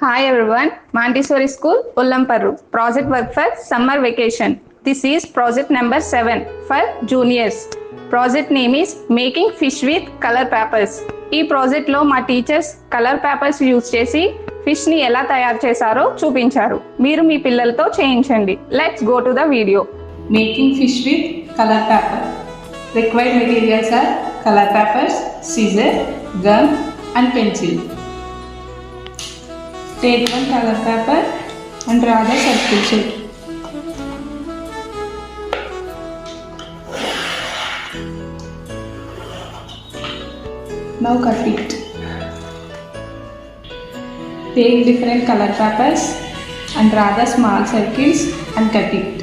Hi everyone, Montessori School, Ullamparru. Project work for summer vacation. This is project number 7 for juniors. Project name is Making Fish with Color Papers. ఈ project లో మా teachers colour papers use చేసి fish ని ఎలా తయారు చేశారో చూపించారు. మీరు మీ పిల్లలతో చేయించండి. Let's go to the video. Making fish with color paper. Required materials are color papers, scissor, gum and pencil. Take one color paper and draw the circle shape. Now cut it. Take different color papers and draw the small circles and cut it.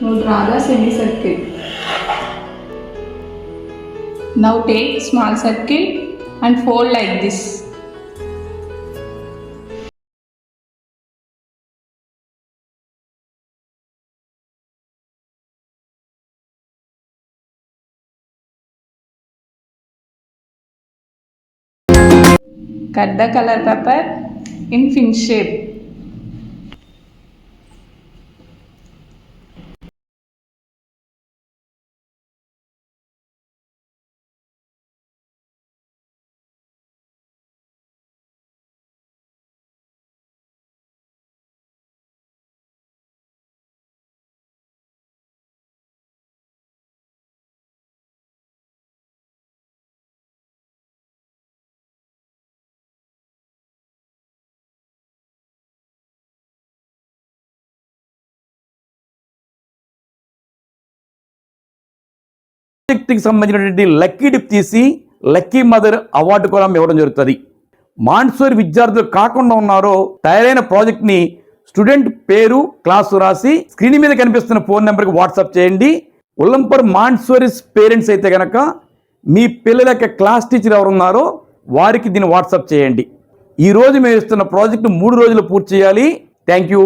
Now draw the semicircle. Now take small circle and fold like this. Cut the color paper in fin shape. ప్రాజెక్ట్కి సంబంధించినటువంటి lucky dip తీసి lucky mother award కూడా ఇవ్వడం జరుగుతుంది. మాంట్సోరి విద్యార్థులు కాకుండా ఉన్నారో తయారైన ప్రాజెక్ట్ని స్టూడెంట్ పేరు క్లాసు రాసి స్క్రీన్ మీద కనిపిస్తున్న ఫోన్ నెంబర్కి వాట్సాప్ చేయండి. ఉల్లంపర్ మాంట్సోరి పేరెంట్స్ అయితే కనుక మీ పిల్లల యొక్క క్లాస్ టీచర్ ఎవరు ఉన్నారో వారికి దీన్ని వాట్సాప్ చేయండి. ఈరోజు మేము ఇస్తున్న ప్రాజెక్టు 3 రోజులు పూర్తి చేయాలి. Thank you.